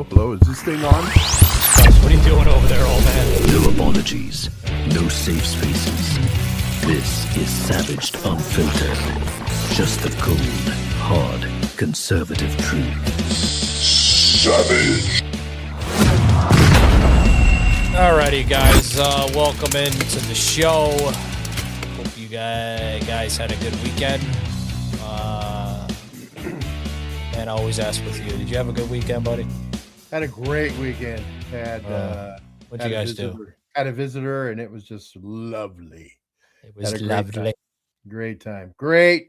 Hello. Is this thing on? What are you doing over there, old man? No apologies, no safe spaces. This is Savaged Unfiltered. Just the cold, hard, conservative truth. Savage. Alrighty, guys. Welcome into the show. Hope you guys had a good weekend. And I always ask with you, did you have a good weekend, buddy? Had a great weekend. What'd you guys do? Had a visitor, and it was just lovely. It was lovely. Great time. Great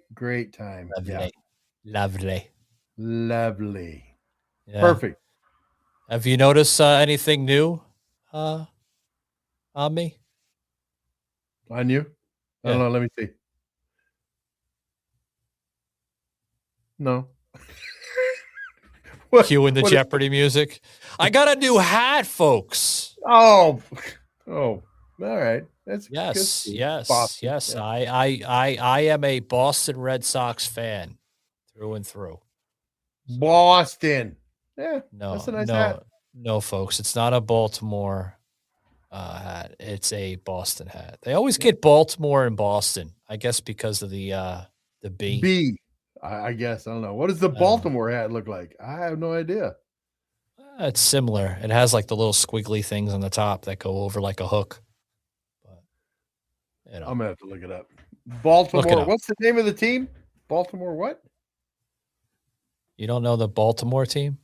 time. Lovely. Yeah. Lovely. Yeah. Perfect. Have you noticed anything new on me? On you? I don't know. Let me see. No. Cueing the Jeopardy music. I got a new hat, folks. Oh, all right. That's yes. Boston. Yes. Yeah. I am a Boston Red Sox fan through and through. Boston. Yeah. No, that's a nice hat. No, folks. It's not a Baltimore hat. It's a Boston hat. They always get Baltimore and Boston, I guess, because of the B. B. I guess. I don't know. What does the Baltimore hat look like? I have no idea. It's similar. It has like the little squiggly things on the top that go over like a hook. But, I'm going to have to look it up. Baltimore. Look it up. What's the name of the team? Baltimore what? You don't know the Baltimore team?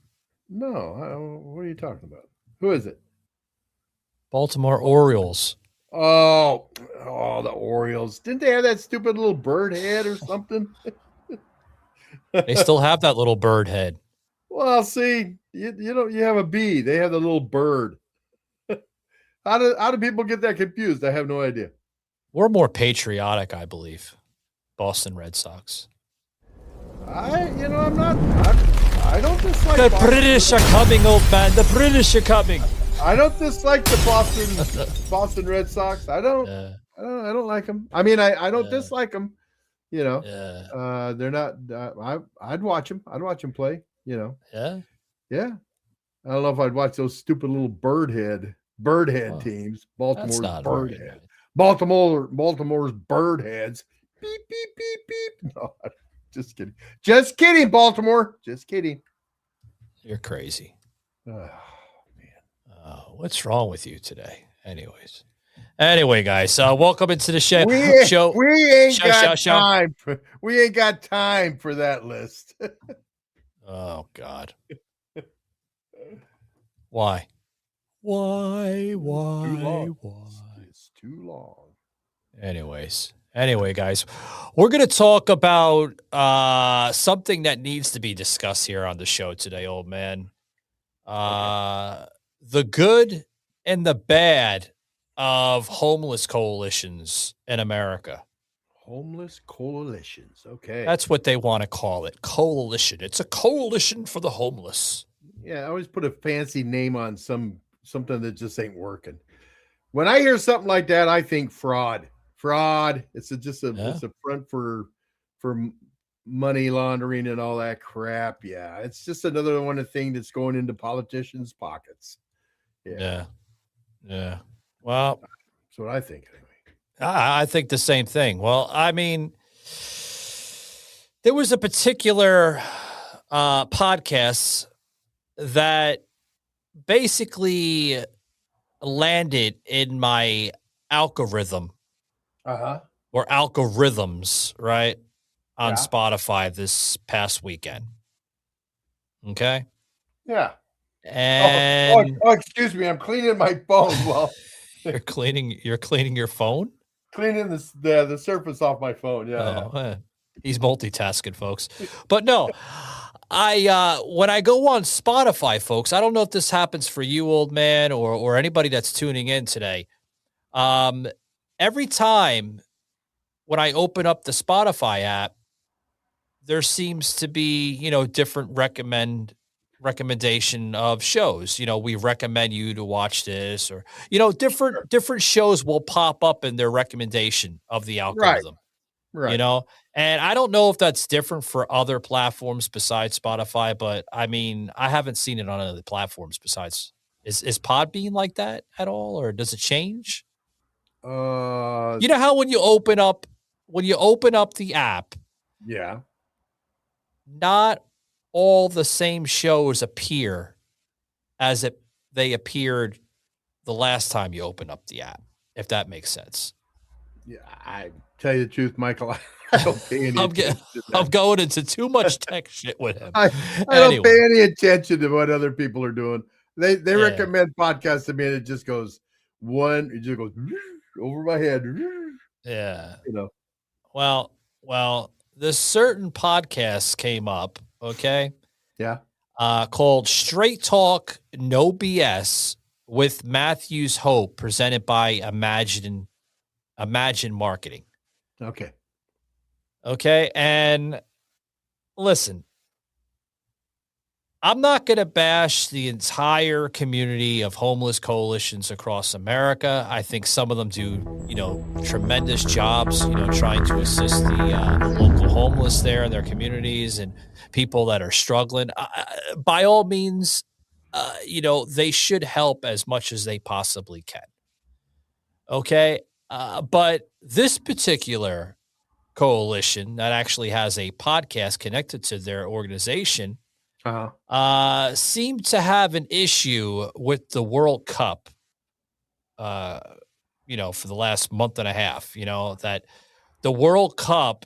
No. What are you talking about? Who is it? Baltimore Orioles. Oh, the Orioles. Didn't they have that stupid little bird head or something? They still have that little bird head. Well, see, you have a bee. They have the little bird. How do people get that confused? I have no idea. We're more patriotic, I believe. Boston Red Sox. I'm not. I don't dislike the Boston. British are coming, old man. The British are coming. I don't dislike the Boston Red Sox. I don't like them. I mean, I don't dislike them. They're not. I'd watch them. I'd watch them play. Yeah. I don't know if I'd watch those stupid little bird head teams. Baltimore's bird head. Baltimore's bird heads. Beep beep beep beep. No, just kidding. Just kidding, Baltimore. Just kidding. You're crazy. Oh man. What's wrong with you today? Anyway, guys, welcome into the show. We ain't got time for that list. Oh God. Why? It's too long. Anyway, guys, we're going to talk about something that needs to be discussed here on the show today, old man. The good and the bad of homeless coalitions in America. Homeless coalitions. Okay. That's what they want to call it. Coalition. It's a coalition for the homeless. Yeah, I always put a fancy name on something that just ain't working. When I hear something like that, I think fraud. It's it's a front for money laundering and all that crap. Yeah, it's just another one of the thing that's going into politicians' pockets. Yeah. Well, that's what I think. Anyway, I think the same thing. Well, I mean, there was a particular podcast that basically landed in my algorithm. Or algorithms, right? On Spotify this past weekend. Okay? Yeah. And excuse me, I'm cleaning my phone. Well, you're cleaning your phone? Cleaning the surface off my phone. Yeah. He's multitasking, folks. But no, when I go on Spotify, folks, I don't know if this happens for you, old man, or anybody that's tuning in today. Every time when I open up the Spotify app, there seems to be, different recommendation of shows. We recommend you to watch this, or, different shows will pop up in their recommendation of the algorithm. Right. And I don't know if that's different for other platforms besides Spotify, but I mean, I haven't seen it on other platforms besides. Is Podbean like that at all, or does it change? You know how when you open up the app, yeah, not all the same shows appear as they appeared the last time you open up the app, if that makes sense. Yeah, I tell you the truth, Michael. I don't pay any attention to that. I'm going into too much tech shit with him. I don't pay any attention to what other people are doing. They recommend podcasts to me, and it just goes over my head. Yeah. You know. Well, this certain podcast came up, okay? Yeah. Called Straight Talk, No BS with Matthews Hope, presented by Imagine Marketing. Okay. And listen, I'm not going to bash the entire community of homeless coalitions across America. I think some of them do, tremendous jobs, trying to assist the local homeless there in their communities and people that are struggling. By all means, they should help as much as they possibly can. Okay. But this particular coalition that actually has a podcast connected to their organization seemed to have an issue with the World Cup, for the last month and a half, that the World Cup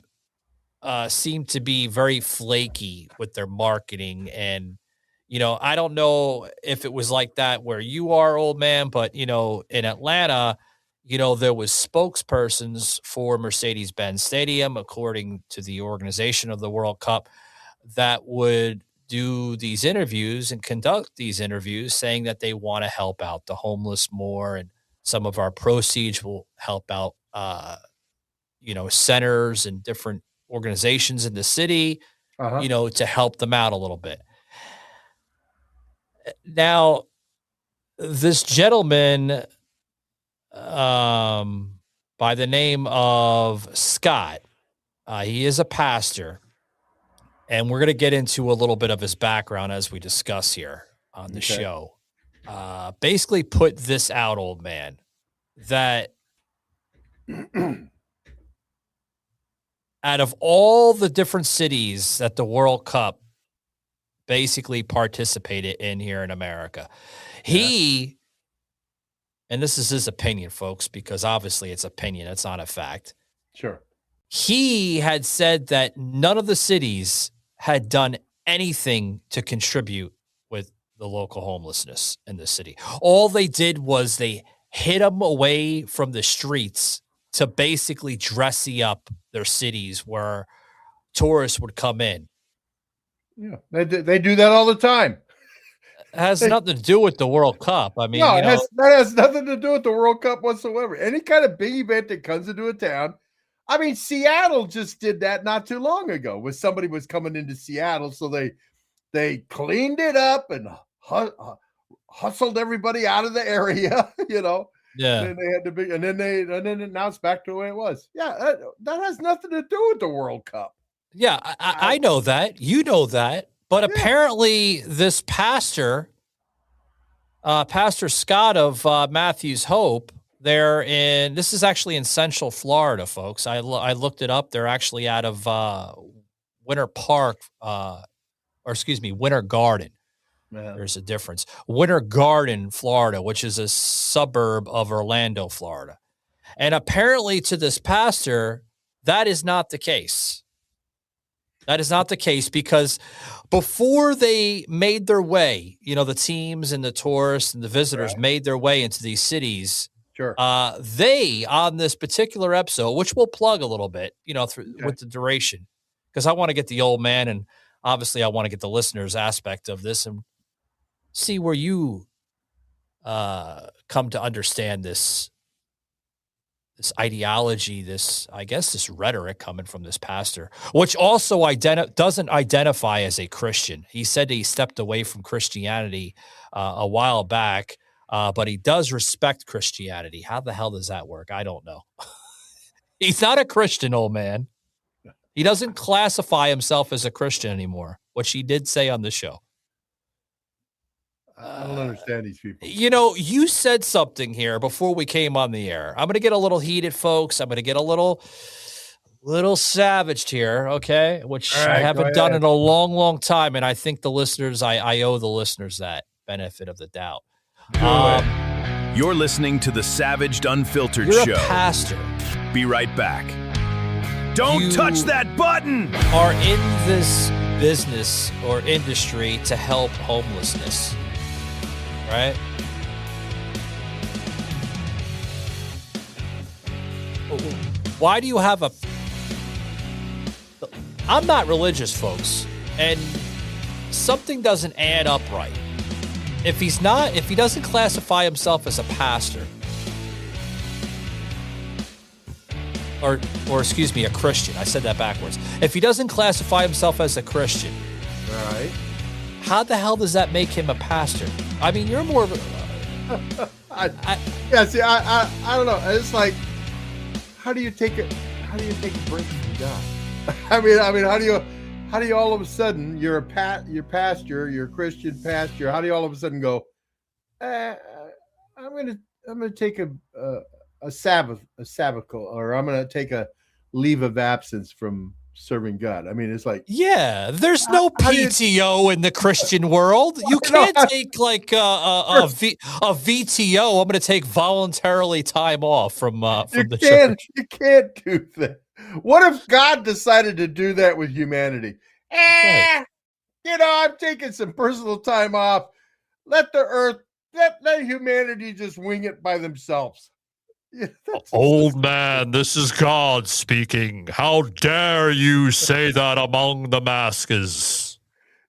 seemed to be very flaky with their marketing. And, I don't know if it was like that where you are, old man, but, in Atlanta, there was spokespersons for Mercedes-Benz Stadium, according to the organization of the World Cup, that would do these interviews and conduct these interviews saying that they want to help out the homeless more. And some of our proceeds will help out, centers and different organizations in the city, to help them out a little bit. Now, this gentleman, by the name of Scott, he is a pastor. And we're going to get into a little bit of his background as we discuss here on the show. Basically put this out, old man, that out of all the different cities that the World Cup basically participated in here in America, and this is his opinion, folks, because obviously it's opinion, it's not a fact. Sure. He had said that none of the cities had done anything to contribute with the local homelessness in the city. All they did was they hid them away from the streets to basically dressy up their cities where tourists would come in. Yeah, they do that all the time. It has nothing to do with the World Cup. I mean, that has nothing to do with the World Cup whatsoever. Any kind of big event that comes into a town. I mean, Seattle just did that not too long ago when somebody was coming into Seattle. So they cleaned it up and hustled everybody out of the area, Yeah. And then they had to be, and then now it's back to the way it was. Yeah. That has nothing to do with the World Cup. Yeah. I know that. You know that. But apparently this pastor, Pastor Scott of Matthews Hope, this is actually in Central Florida, folks. I looked it up. They're actually out of Winter Garden. Yeah. There's a difference. Winter Garden, Florida, which is a suburb of Orlando, Florida. And apparently to this pastor, that is not the case. That is not the case because before they made their way, the teams and the tourists and the visitors made their way into these cities. Sure. They, on this particular episode, which we'll plug a little bit, with the duration, because I want to get the old man and obviously I want to get the listeners' aspect of this and see where you come to understand this ideology, this rhetoric coming from this pastor, which also doesn't identify as a Christian. He said he stepped away from Christianity a while back. But he does respect Christianity. How the hell does that work? I don't know. He's not a Christian, old man. He doesn't classify himself as a Christian anymore, which he did say on the show. I don't understand these people. You said something here before we came on the air. I'm going to get a little heated, folks. I'm going to get a little savaged here, okay? Which I haven't done in a long, long time, and I think the listeners, I owe the listeners that benefit of the doubt. You're listening to the Savaged Unfiltered Show. You're a pastor. Be right back. Don't touch that button! Are in this business or industry to help homelessness. Right? Why do you have I'm not religious, folks, and something doesn't add up right. If he doesn't classify himself as a pastor, or excuse me, a Christian. I said that backwards. If he doesn't classify himself as a Christian, all right, how the hell does that make him a pastor? I mean, you're more of a... I don't know. It's like, how do you take a break from God? I mean, how do you all of a sudden you're a pastor, you're a Christian pastor? How do you all of a sudden go, I'm gonna take a sabbatical, or I'm gonna take a leave of absence from serving God? I mean, it's like, yeah, there's no PTO in the Christian world. You can't take like a VTO. I'm going to take voluntarily time off from the church. You can't do that. What if God decided to do that with humanity? I'm taking some personal time off. Let humanity just wing it by themselves. Yeah, old man, this is God speaking. How dare you say that among the masses?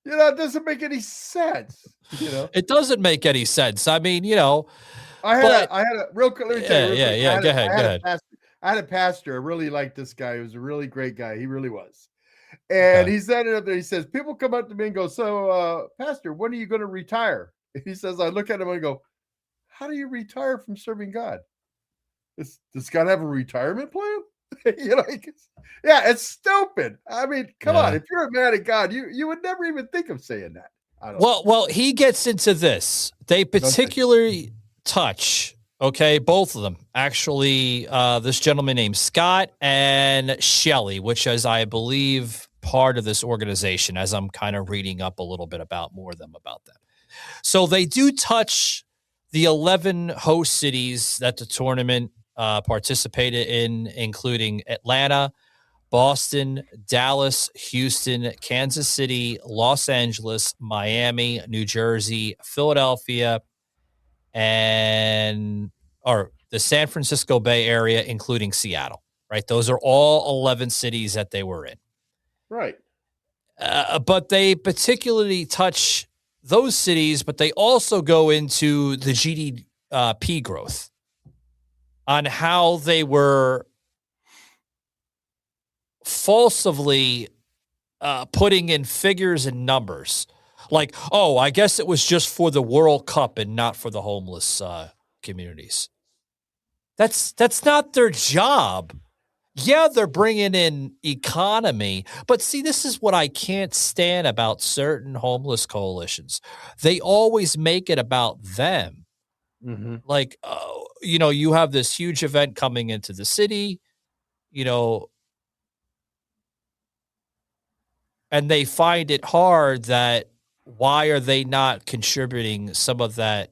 It doesn't make any sense. It doesn't make any sense. I mean, I had a real quick. Let me tell you. Yeah. Go ahead. I had a pastor. I really liked this guy. He was a really great guy. He really was. And he said it up there. He says, people come up to me and go, so, pastor, when are you going to retire? He says, I look at him and go, how do you retire from serving God? Does God have a retirement plan? It's stupid. I mean, come on. If you're mad at God, you would never even think of saying that. Well, he gets into this. They particularly touch, both of them. Actually, this gentleman named Scott and Shelley, which is, I believe, part of this organization, as I'm kind of reading up a little bit about them. So they do touch the 11 host cities that the tournament participated in, including Atlanta, Boston, Dallas, Houston, Kansas City, Los Angeles, Miami, New Jersey, Philadelphia, and the San Francisco Bay Area, including Seattle, right? Those are all 11 cities that they were in. Right. But they particularly touch those cities, but they also go into the GDP growth on how they were falsely putting in figures and numbers. Like, I guess it was just for the World Cup and not for the homeless communities. That's not their job. Yeah, they're bringing in economy, but see, this is what I can't stand about certain homeless coalitions. They always make it about them. Mm-hmm. Like, you have this huge event coming into the city, and they find it hard that why are they not contributing some of that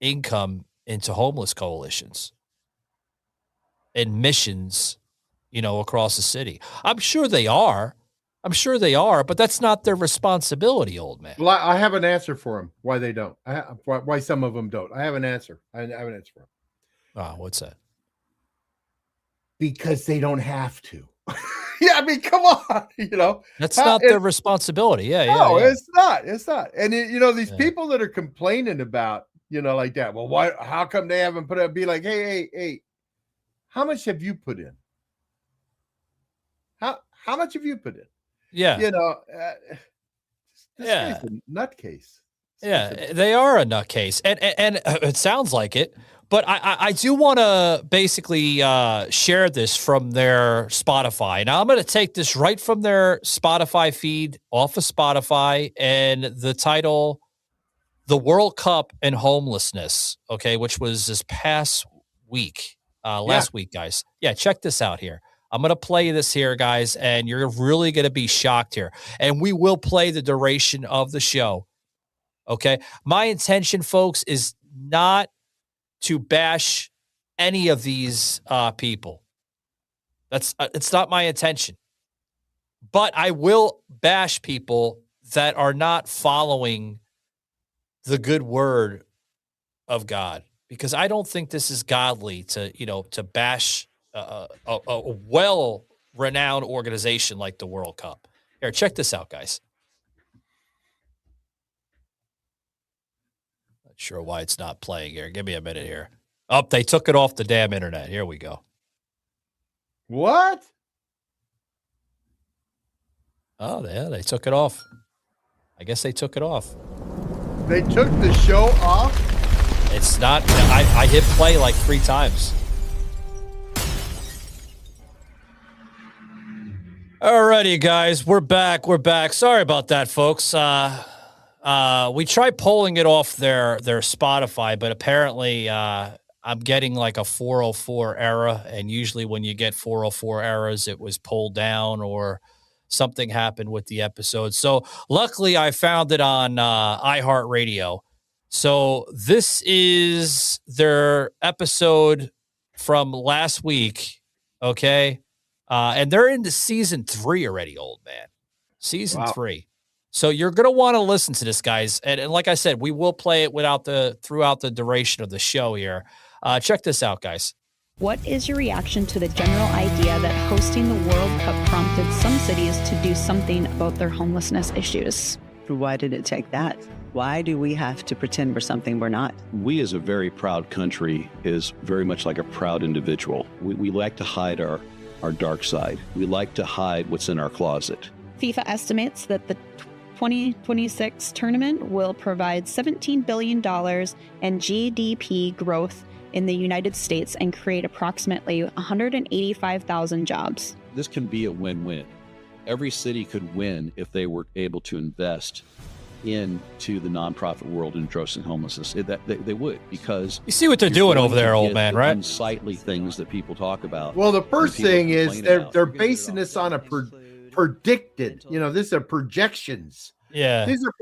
income into homeless coalitions and missions, across the city? I'm sure they are, but that's not their responsibility, old man. Well, I have an answer for them. Why they don't? Why some of them don't? I have an answer. I have an answer for them. What's that? Because they don't have to. Yeah, I mean, come on. That's not their responsibility. Yeah. It's not. And these people that are complaining about, like that. Well, why? How come they haven't put it? Be like, hey, how much have you put in? How much have you put in? Yeah. This guy's a nutcase. Yeah, they are a nutcase, and it sounds like it. But I do want to basically share this from their Spotify. Now, I'm going to take this right from their Spotify feed off of Spotify, and the title, The World Cup and Homelessness, okay, which was this past week, last week, guys. Yeah, check this out here. I'm going to play this here, guys, and you're really going to be shocked here. And we will play the duration of the show, okay? My intention, folks, is not to bash any of these people. It's not my intention. But I will bash people that are not following the good word of God, because I don't think this is godly to bash a well-renowned organization like the World Cup. Here, check this out, guys. Not sure why it's not playing here. Give me a minute here. Oh, they took it off the damn internet. Here we go. What? Oh, yeah, they took it off. I guess they took it off. They took the show off? It's not. I hit play like 3 times. Alrighty, guys, we're back. Sorry about that, folks. We tried pulling it off their Spotify, but apparently I'm getting like a 404 error, and usually when you get 404 errors, it was pulled down or something happened with the episode. So luckily I found it on iHeartRadio. So this is their episode from last week, okay? And they're into season 3 already, old man. Season 3. So you're going to want to listen to this, guys. And like I said, we will play it throughout the duration of the show here. Check this out, guys. What is your reaction to the general idea that hosting the World Cup prompted some cities to do something about their homelessness issues? Why did it take that? Why do we have to pretend we're something we're not? We as a very proud country is very much like a proud individual. We like to hide our dark side. We like to hide what's in our closet. FIFA estimates that the 2026 tournament will provide $17 billion in GDP growth in the United States and create approximately 185,000 jobs. This can be a win-win. Every city could win if they were able to invest into the nonprofit world in addressing homelessness. They would, because you see what they're doing over there, old man, right? Unsightly things that people talk about. Well, the first thing is they're basing this on a predicted. These are projections. Yeah, these are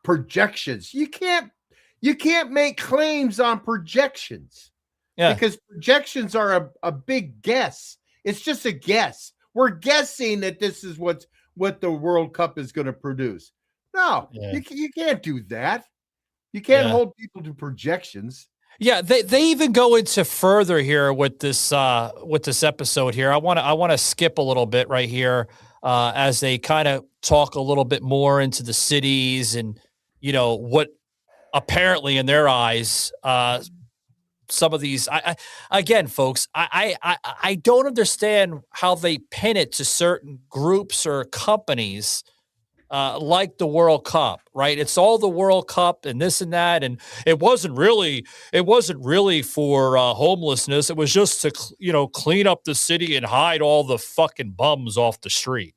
projections. You can't make claims on projections. Yeah, because projections are a big guess. It's just a guess. We're guessing that this is what the World Cup is going to produce. No, you can't do that. You can't hold people to projections. Yeah, they even go into further here with this episode here. I want to skip a little bit right here as they kind of talk a little bit more into the cities and what apparently in their eyes some of these. Again, folks, I don't understand how they pin it to certain groups or companies. Like the World Cup, right? It's all the World Cup and this and that, and it wasn't really for homelessness. It was just to clean up the city and hide all the fucking bums off the street.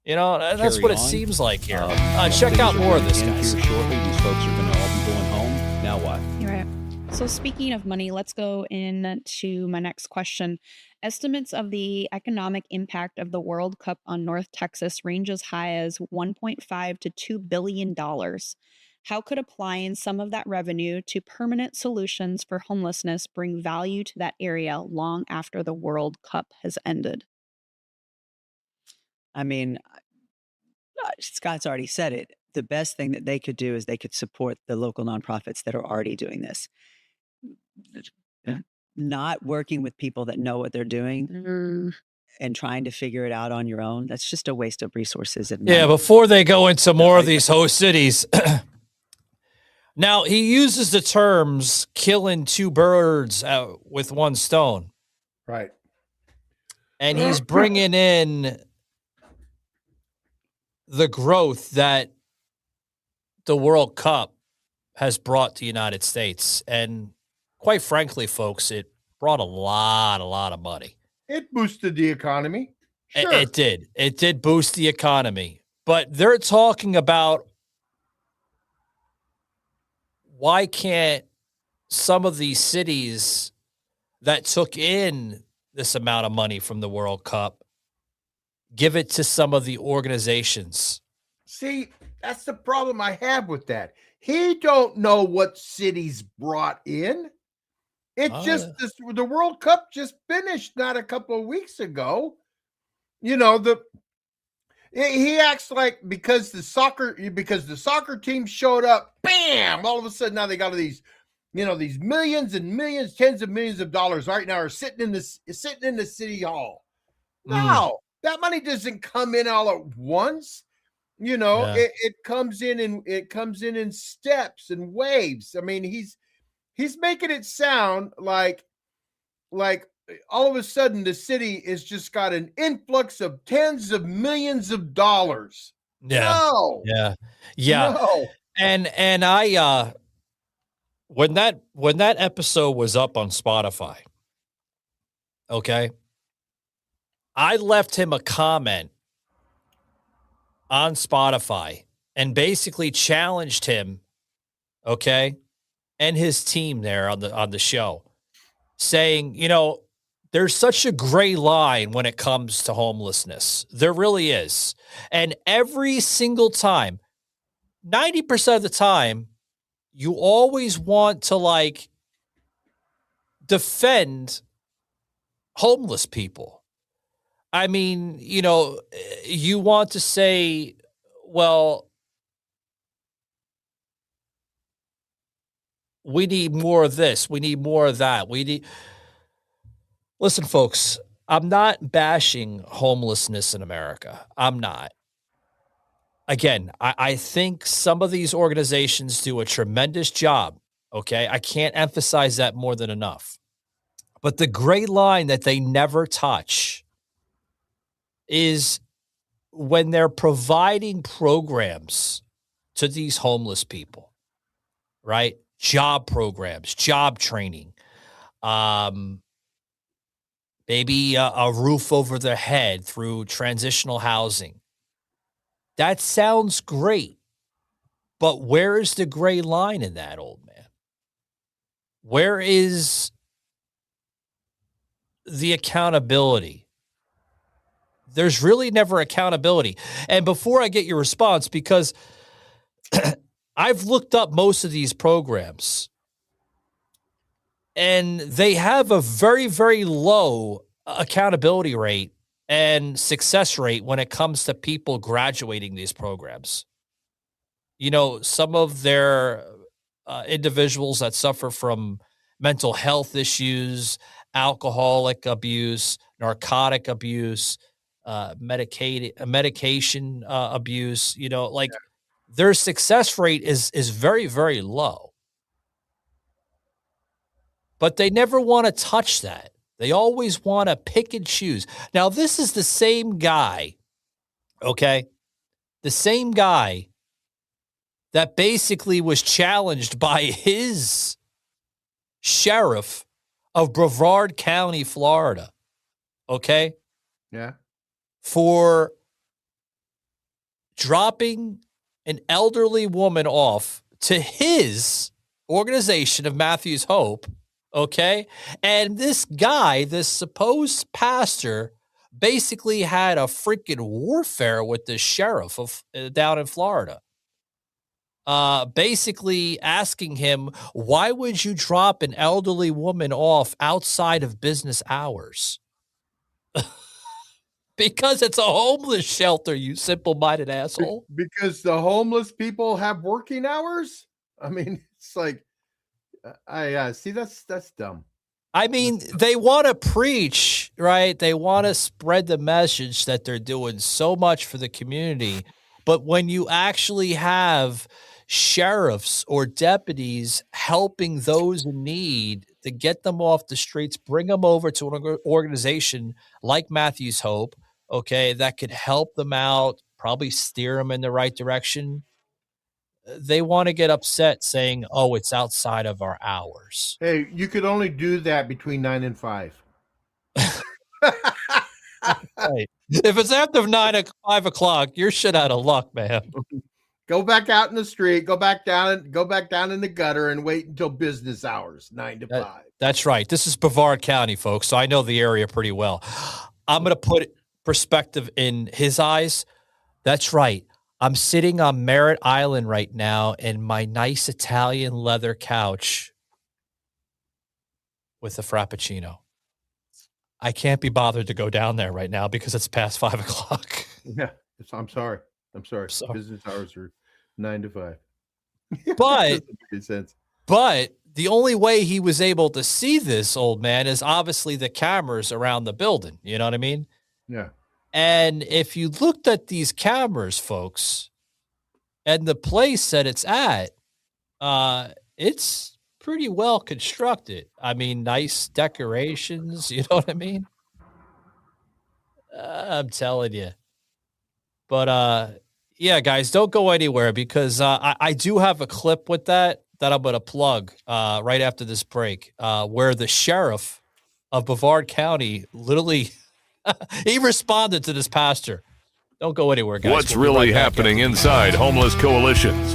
That's what it seems like here. Check out more of this, guys. Here shortly, these folks are going to all be going home. Now what? You're right. So speaking of money, let's go into my next question. Estimates of the economic impact of the World Cup on North Texas range as high as $1.5 to $2 billion. How could applying some of that revenue to permanent solutions for homelessness bring value to that area long after the World Cup has ended? I mean, Scott's already said it. The best thing that they could do is they could support the local nonprofits that are already doing this. Not working with people that know what they're doing and trying to figure it out on your own. That's just a waste of resources. Yeah, before they go into more of these host cities. Now, he uses the terms killing 2 birds with 1 stone. Right. And he's bringing in the growth that the World Cup has brought to the United States. And quite frankly, folks, it brought a lot of money. It boosted the economy. Sure. It did. It did boost the economy. But they're talking about why can't some of these cities that took in this amount of money from the World Cup give it to some of the organizations? See, that's the problem I have with that. He don't know what cities brought in. It's just the World Cup just finished not a couple of weeks ago. You know, he acts like because the soccer team showed up, bam, all of a sudden now they got these, these millions and millions, tens of millions of dollars right now are sitting in the city hall. No, that money doesn't come in all at once. It comes in in steps and waves. I mean, he's making it sound like all of a sudden the city has just got an influx of tens of millions of dollars. Yeah. No. Yeah. No. And I when that episode was up on Spotify, okay, I left him a comment on Spotify and basically challenged him, okay, and his team there on the show, saying, there's such a gray line when it comes to homelessness. There really is. And every single time, 90% of the time, you always want to defend homeless people. I mean, you want to say, well, we need more of this. We need more of that. Listen, folks, I'm not bashing homelessness in America. I'm not. Again, I think some of these organizations do a tremendous job. Okay. I can't emphasize that more than enough. But the gray line that they never touch is when they're providing programs to these homeless people, right? Job programs, job training, maybe a roof over their head through transitional housing. That sounds great, but where is the gray line in that, old man? Where is the accountability? There's really never accountability. And before I get your response, because I've looked up most of these programs, and they have a very, very low accountability rate and success rate when it comes to people graduating these programs. Some of their individuals that suffer from mental health issues, alcoholic abuse, narcotic abuse, medication abuse, their success rate is very, very low. But they never want to touch that. They always want to pick and choose. Now, this is the same guy, okay? The same guy that basically was challenged by his sheriff of Brevard County, Florida, okay? Yeah. For dropping an elderly woman off to his organization of Matthew's Hope, okay? And this guy, this supposed pastor, basically had a freaking warfare with the sheriff of down in Florida. Basically asking him, why would you drop an elderly woman off outside of business hours? Because it's a homeless shelter, you simple-minded asshole. Because the homeless people have working hours? I mean, it's like, I see, that's dumb. I mean, they want to preach, right? They want to spread the message that they're doing so much for the community. But when you actually have sheriffs or deputies helping those in need to get them off the streets, bring them over to an organization like Matthew's Hope, okay, that could help them out, probably steer them in the right direction. they want to get upset saying, "Oh, it's outside of our hours." Hey, you could only do that between 9 and 5. Right. If it's after 5 o'clock, you're shit out of luck, man. Go back out in the street. Go back down in the gutter and wait until business hours, 9 to 5. That's right. This is Brevard County, folks, so I know the area pretty well. I'm going to put perspective in his eyes. That's right. I'm sitting on Merritt Island right now in my nice Italian leather couch with a Frappuccino. I can't be bothered to go down there right now because it's past 5 o'clock. Yeah, I'm sorry. Business hours are 9 to 5. But, makes sense. But the only way he was able to see this old man is obviously the cameras around the building. You know what I mean? Yeah. And if you looked at these cameras, folks, and the place that it's at, it's pretty well constructed. I mean, nice decorations. You know what I mean? I'm telling you. But yeah, guys, don't go anywhere because I do have a clip with that I'm going to plug right after this break, where the sheriff of Brevard County literally he responded to this pastor. Don't go anywhere, guys. What's really happening inside homeless coalitions?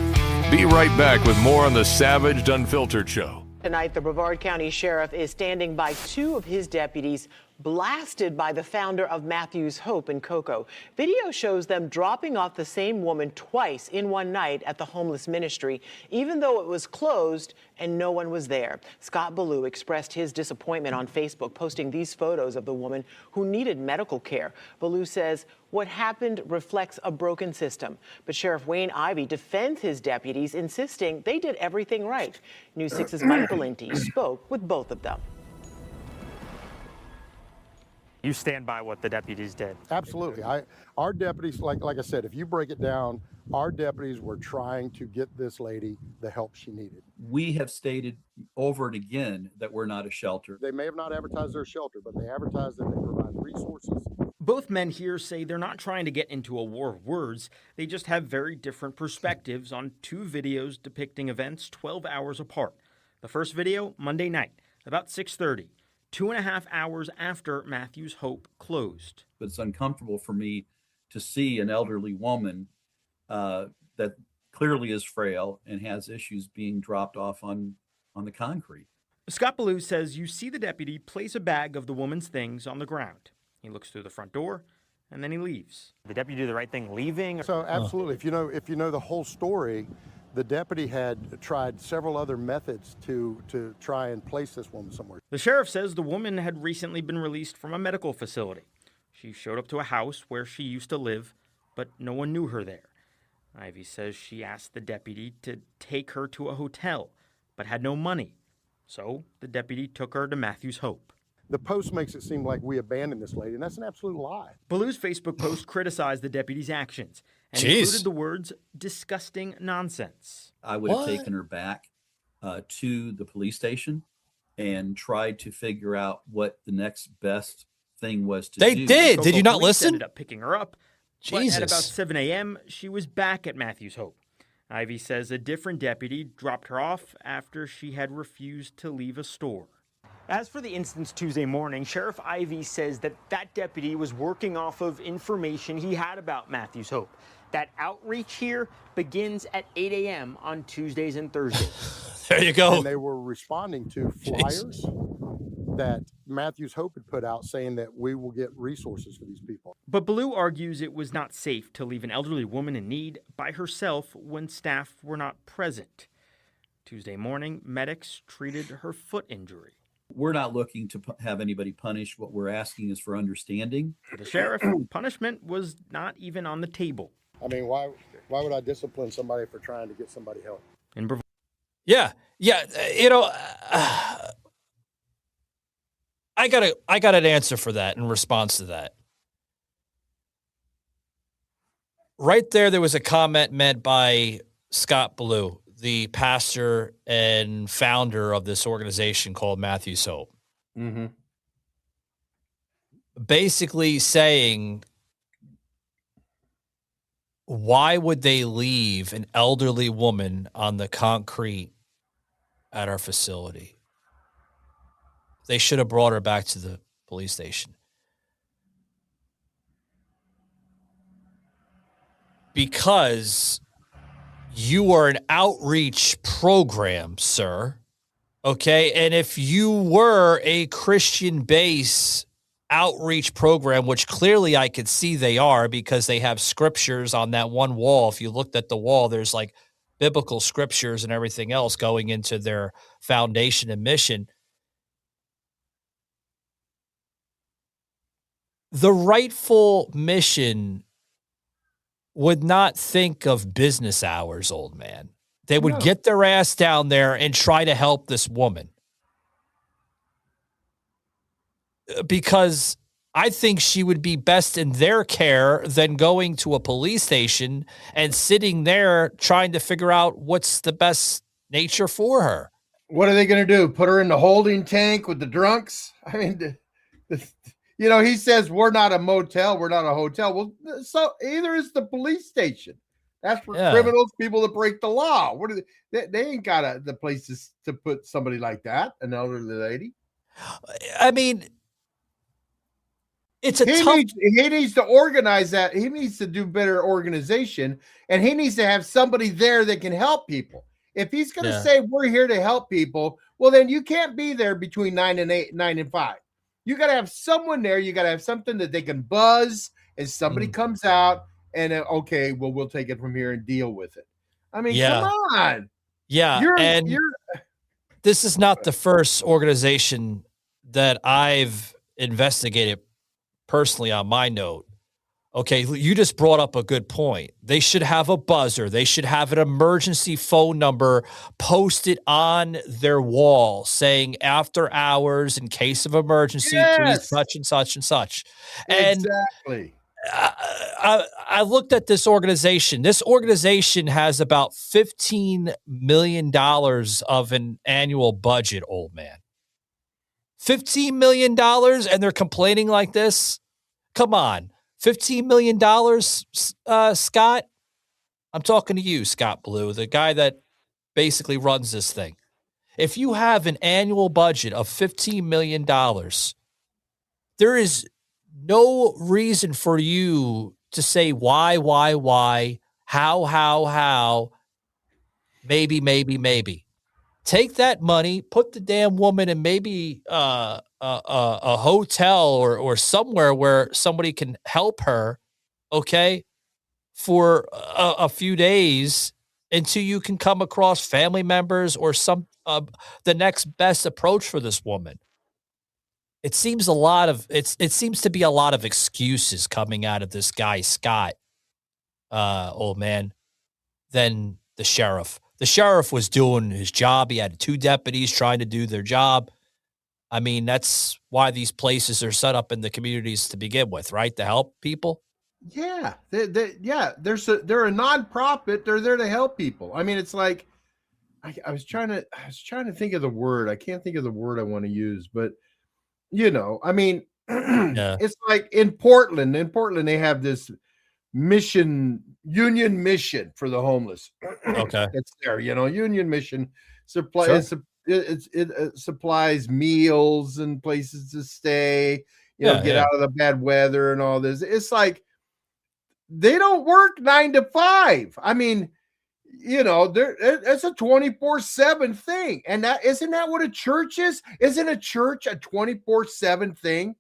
Be right back with more on the Savaged Unfiltered Show. Tonight, the Brevard County Sheriff is standing by 2 of his deputies blasted by the founder of Matthew's Hope in Cocoa. Video shows them dropping off the same woman twice in one night at the homeless ministry, even though it was closed and no one was there. Scott Ballou expressed his disappointment on Facebook, posting these photos of the woman who needed medical care. Ballou says what happened reflects a broken system. But Sheriff Wayne Ivey defends his deputies, insisting they did everything right. News 6's Mike Valenti spoke with both of them. You stand by what the deputies did? Absolutely. Our deputies, like I said, if you break it down, our deputies were trying to get this lady the help she needed. We have stated over and again that we're not a shelter. They may have not advertised their shelter, but they advertised that they provide resources. Both men here say they're not trying to get into a war of words. They just have very different perspectives on 2 videos depicting events 12 hours apart. The first video, Monday night, about 6:30. 2.5 hours after Matthew's Hope closed. But it's uncomfortable for me to see an elderly woman that clearly is frail and has issues being dropped off on the concrete. Scott Ballou says you see the deputy place a bag of the woman's things on the ground. He looks through the front door and then he leaves. The deputy do the right thing leaving? So absolutely. If you know the whole story, the deputy had tried several other methods to try and place this woman somewhere. The sheriff says the woman had recently been released from a medical facility. She showed up to a house where she used to live, but no one knew her there. Ivy says she asked the deputy to take her to a hotel, but had no money. So the deputy took her to Matthew's Hope. The post makes it seem like we abandoned this lady, and that's an absolute lie. Ballou's Facebook post criticized the deputy's actions and included the words, disgusting nonsense. I would have taken her back to the police station and tried to figure out what the next best thing was to do. They did. Did you not listen? Ended up picking her up. Jesus. But at about 7 a.m., she was back at Matthew's Hope. Ivy says a different deputy dropped her off after she had refused to leave a store. As for the instance Tuesday morning, Sheriff Ivy says that deputy was working off of information he had about Matthew's Hope. That outreach here begins at 8 a.m. on Tuesdays and Thursdays. There you go. And they were responding to flyers that Matthew's Hope had put out saying that we will get resources for these people. But Ballou argues it was not safe to leave an elderly woman in need by herself when staff were not present. Tuesday morning, medics treated her foot injury. We're not looking to have anybody punished. What we're asking is for understanding. For the sheriff, punishment was not even on the table. I mean, why would I discipline somebody for trying to get somebody help? Yeah. You know, I got an answer for that in response to that. Right there was a comment meant by Scott Ballou, the pastor and founder of this organization called Matthew's Hope. Mm-hmm. Basically saying why would they leave an elderly woman on the concrete at our facility? They should have brought her back to the police station. Because you are an outreach program, sir. Okay. And if you were a Christian-based outreach program, which clearly I could see they are because they have scriptures on that one wall. If you looked at the wall, there's like biblical scriptures and everything else going into their foundation and mission. The rightful mission would not think of business hours, old man. They would get their ass down there and try to help this woman. Because I think she would be best in their care than going to a police station and sitting there trying to figure out what's the best nature for her. What are they going to do? Put her in the holding tank with the drunks? I mean, he says we're not a motel, we're not a hotel. Well, so either is the police station. That's for criminals, people that break the law. What are they ain't got the places to put somebody like that, an elderly lady. I mean, it's he needs to organize that. He needs to do better organization, and he needs to have somebody there that can help people. If he's going to say we're here to help people, well, then you can't be there between 9 and 5. You got to have someone there. You got to have something that they can buzz as somebody comes out and okay, well, we'll take it from here and deal with it. I mean, come on. Yeah. This is not the first organization that I've investigated personally on my note. Okay, you just brought up a good point. They should have a buzzer. They should have an emergency phone number posted on their wall saying after hours in case of emergency, please such and such and such. Exactly. I looked at this organization. This organization has about $15 million of an annual budget, old man. $15 million, and they're complaining like this? Come on. $15 million, Scott? I'm talking to you, Scott Blue, the guy that basically runs this thing. If you have an annual budget of $15 million, there is no reason for you to say why, how, maybe. Take that money, put the damn woman in maybe a hotel or somewhere where somebody can help her, okay, for a few days until you can come across family members or the next best approach for this woman. It seems it seems to be a lot of excuses coming out of this guy, Scott, old man, than the sheriff. The sheriff was doing his job. He had 2 deputies trying to do their job. I mean, that's why these places are set up in the communities to begin with, right? To help people. Yeah. They're a nonprofit. They're there to help people. I mean, it's like, I was trying to think of the word. I can't think of the word I want to use, but I mean, it's like in Portland, they have this union mission for the homeless. Okay. It's there, union mission supplies it supplies meals and places to stay, get out of the bad weather and all this. It's like they don't work 9 to 5. I mean, it's a 24/7 thing. And isn't that what a church is? Isn't a church a 24/7 thing?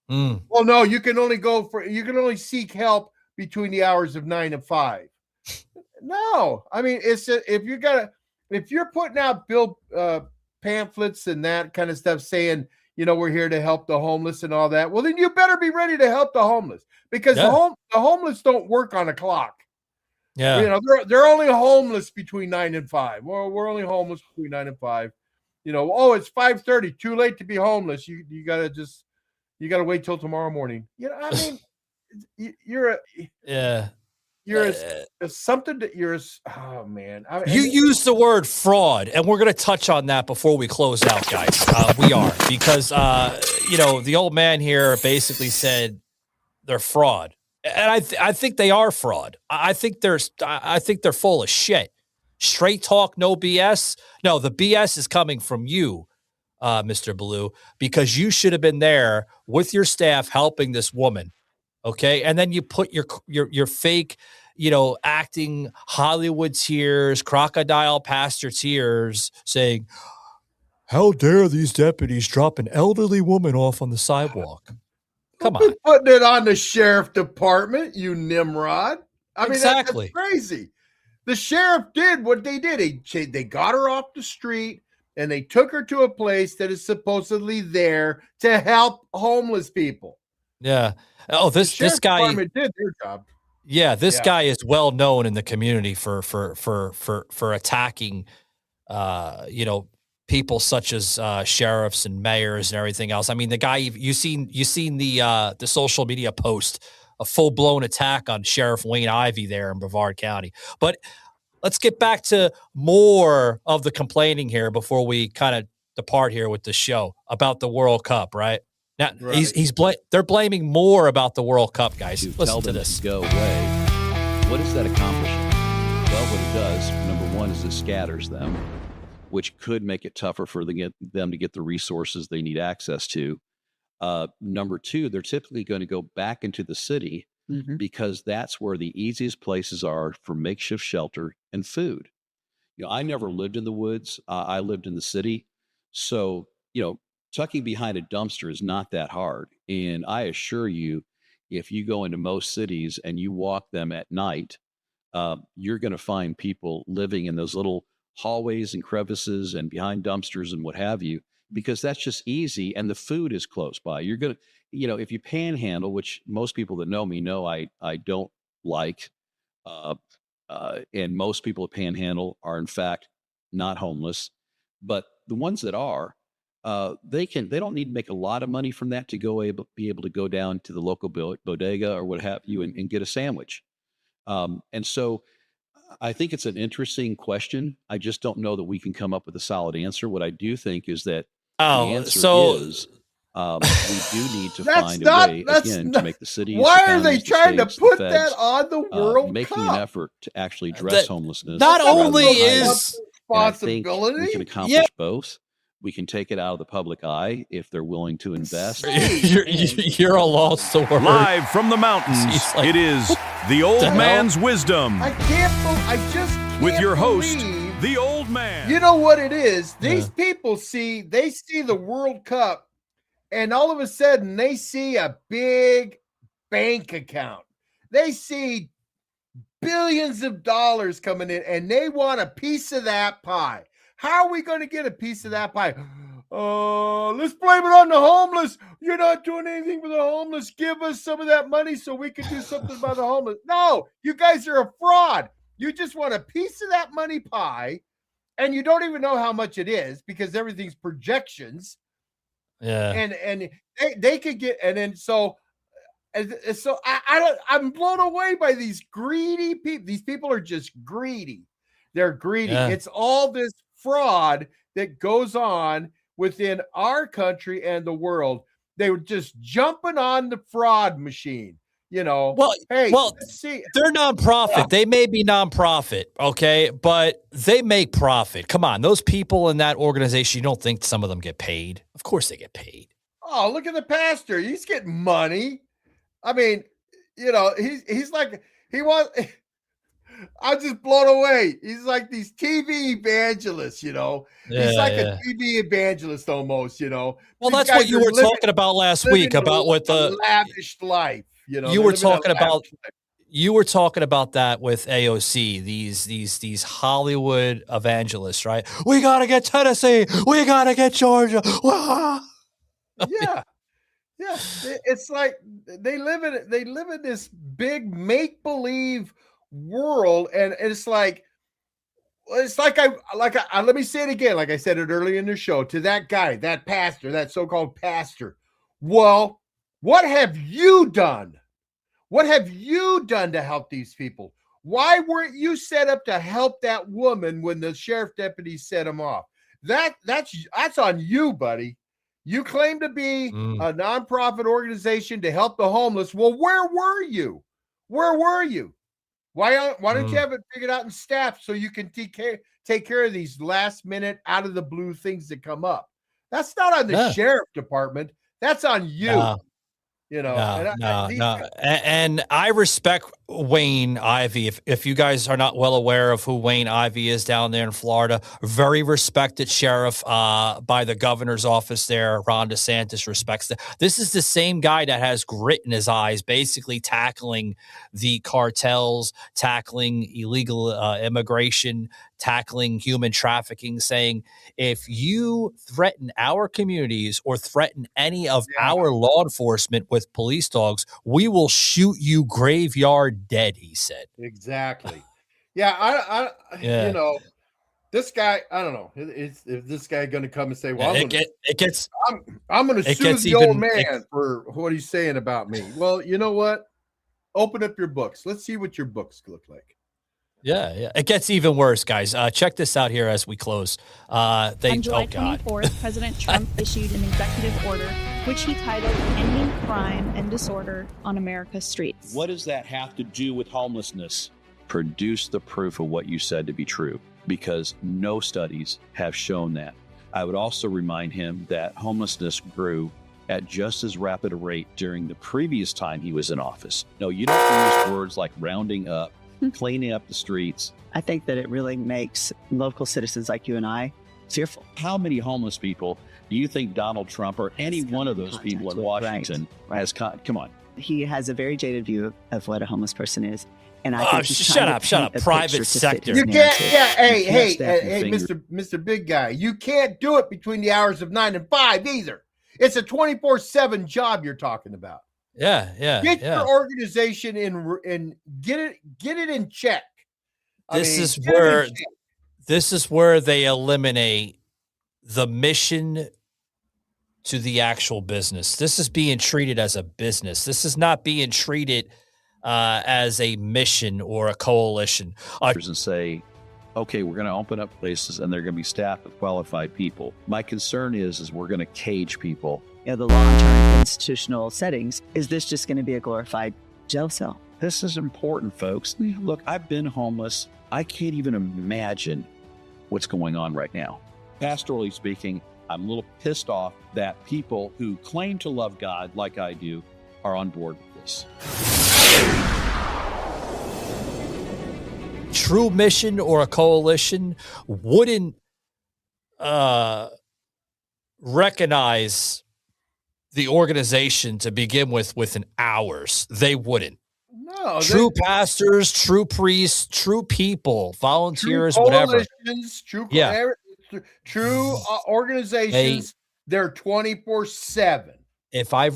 Well, no, you can only seek help between the hours of 9 and 5. No, I mean, if you're putting out pamphlets and that kind of stuff saying, we're here to help the homeless and all that, well, then you better be ready to help the homeless, because the homeless don't work on a clock. Yeah. They're only homeless between 9 and 5. Well, we're only homeless between 9 and 5. It's 5:30, too late to be homeless. You gotta wait till tomorrow morning. I mean, something that oh man. You use the word fraud, and we're going to touch on that before we close out, guys. We are, because the old man here basically said they're fraud. And I think they are fraud. I think they're full of shit. Straight talk, no BS. No, the BS is coming from you, Mr. Blue, because you should have been there with your staff helping this woman. Okay, and then you put your fake, acting Hollywood tears, crocodile pastor tears, saying, "How dare these deputies drop an elderly woman off on the sidewalk?" Come on. Putting it on the sheriff department, you Nimrod. I mean, that's crazy. The sheriff did what they did. They got her off the street and they took her to a place that is supposedly there to help homeless people. Yeah. Oh, this guy did their job. Yeah, this guy is well known in the community for attacking, people such as sheriffs and mayors and everything else. I mean, the guy you seen the social media post, a full blown attack on Sheriff Wayne Ivey there in Brevard County. But let's get back to more of the complaining here before we kind of depart here with the show about the World Cup, right? Now they're blaming more about the World Cup, guys. Listen to this. Go away. What does that accomplish? Well, what it does, number one, is it scatters them, which could make it tougher for them to get the resources they need access to. Number two, they're typically going to go back into the city because that's where the easiest places are for makeshift shelter and food. I never lived in the woods. I lived in the city. So, tucking behind a dumpster is not that hard. And I assure you, if you go into most cities and you walk them at night, you're going to find people living in those little hallways and crevices and behind dumpsters and what have you, because that's just easy. And the food is close by. You're going to, if you panhandle, which most people that know me know I don't like, and most people that panhandle are in fact not homeless, but the ones that are, they don't need to make a lot of money from that to be able to go down to the local bodega or what have you and get a sandwich. And so I think it's an interesting question. I just don't know that we can come up with a solid answer. What I do think is that the answer is we do need to find a way to make the cities. Why are they trying to put that on the World Cup? Making an effort to actually address homelessness. Not only is responsibility, we can accomplish both. We can take it out of the public eye if they're willing to invest. You're a lost word. Live from the mountains, it is The Old Man's Wisdom. I just can't with your host, believe, The Old Man. You know what it is? These people see the World Cup, and all of a sudden they see a big bank account. They see billions of dollars coming in, and they want a piece of that pie. How are we going to get a piece of that pie? Let's blame it on the homeless. You're not doing anything for the homeless. Give us some of that money so we can do something about the homeless. No, you guys are a fraud. You just want a piece of that money pie, and you don't even know how much it is because everything's projections. Yeah. And they could get, and then so I'm blown away by these greedy people. These people are just greedy. They're greedy. Yeah. It's all this fraud that goes on within our country and the world. They were just jumping on the fraud machine, Well, let's see. They're nonprofit. They may be nonprofit, okay, but they make profit. Come on, those people in that organization, you don't think some of them get paid? Of course they get paid. Oh, look at the pastor. He's getting money. I mean, he's like, I'm just blown away. He's like these TV evangelists, He's like a TV evangelist almost, Well, that's what you were talking about last week about what the lavish life, You were talking about that with AOC, these Hollywood evangelists, right? We got to get Tennessee. We got to get Georgia. Yeah. Yeah. It's like they live in this big make-believe world, and it's like let me say it again, like I said it earlier in the show, to that guy, that pastor, that so-called pastor. Well, what have you done? What have you done to help these people? Why weren't you set up to help that woman when the sheriff deputy set him off? That's on you, buddy. You claim to be a nonprofit organization to help the homeless. Well, where were you? Where were you? Why don't you have it figured out in staff so you can take care of these last minute out of the blue things that come up? That's not on the sheriff department. That's on you. And I respect Wayne Ivey. If you guys are not well aware of who Wayne Ivey is down there in Florida, very respected sheriff by the governor's office there. Ron DeSantis respects that. This is the same guy that has grit in his eyes, basically tackling the cartels, tackling illegal immigration, tackling human trafficking, saying if you threaten our communities or threaten any of our law enforcement with police dogs, we will shoot you graveyard dead, he said. Exactly. Yeah, you know, this guy, I don't know. Is this guy going to come and say, well, I'm going to sue the old man for what he's saying about me? Well, you know what? Open up your books. Let's see what your books look like. Yeah. It gets even worse, guys. Check this out here as we close. On July 24th, President Trump issued an executive order, which he titled Ending Crime and Disorder on America's Streets. What does that have to do with homelessness? Produce the proof of what you said to be true, because no studies have shown that. I would also remind him that homelessness grew at just as rapid a rate during the previous time he was in office. No, you don't use words like rounding up, cleaning up the streets. I think that it really makes local citizens like you and I fearful. How many homeless people do you think Donald Trump or any one of those people in Washington has come on? He has a very jaded view of what a homeless person is. And I think shut up. Private sector. You can't, hey, Mr. Big Guy, you can't do it between the hours of 9 and 5 either. It's a 24/7 job you're talking about. Yeah. Get your organization in get it in check. This is where they eliminate the mission to the actual business. This is being treated as a business. This is not being treated as a mission or a coalition. And say, okay, we're going to open up places and they're going to be staffed with qualified people. My concern is we're going to cage people. The long-term institutional settings, is this just going to be a glorified jail cell? This is important, folks. Look, I've been homeless. I can't even imagine what's going on right now. Pastorally speaking, I'm a little pissed off that people who claim to love God like I do are on board with this. True mission or a coalition wouldn't recognize the organization to begin with within hours. They wouldn't. No. True pastors, true priests, true people, volunteers, whatever. True organizations, they're 24/7. If I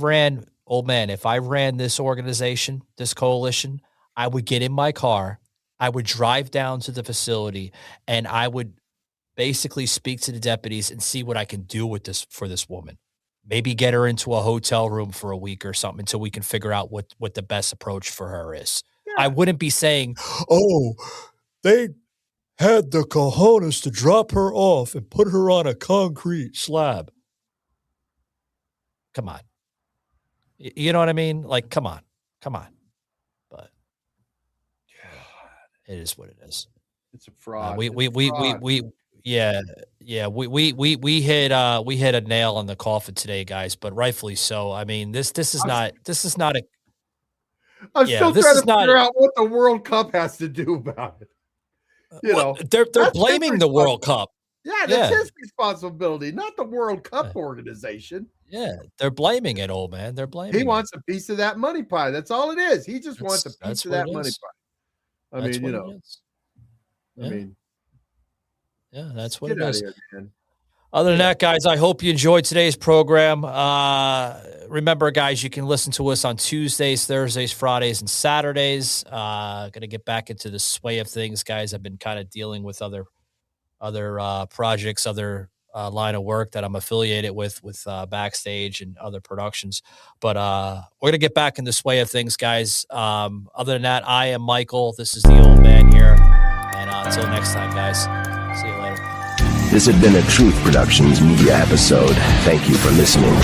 ran this organization, this coalition, I would get in my car, I would drive down to the facility, and I would basically speak to the deputies and see what I can do with this for this woman. Maybe get her into a hotel room for a week or something until we can figure out what the best approach for her is. Yeah. I wouldn't be saying, oh, they had the cojones to drop her off and put her on a concrete slab. Come on. You know what I mean? Like, come on. But it is what it is. It's a fraud. We hit a nail on the coffin today, guys, but rightfully so. I mean, this is not a. I'm still trying to figure out what the World Cup has to do about it. They're blaming the World Cup. Yeah, that's his responsibility, not the World Cup organization. Yeah, they're blaming it, old man. They're blaming. He wants a piece of that money pie. That's all it is. He just wants a piece of that money pie. I mean, yeah, that's what it is. Other than that, guys, I hope you enjoyed today's program. Remember, guys, you can listen to us on Tuesdays, Thursdays, Fridays, and Saturdays. Going to get back into the sway of things, guys. I've been kind of dealing with other projects, other line of work that I'm affiliated with Backstage and other productions. But we're going to get back in the sway of things, guys. Other than that, I am Michael. This is the old man here. And until next time, guys, see you later. This had been a Truth Productions media episode. Thank you for listening.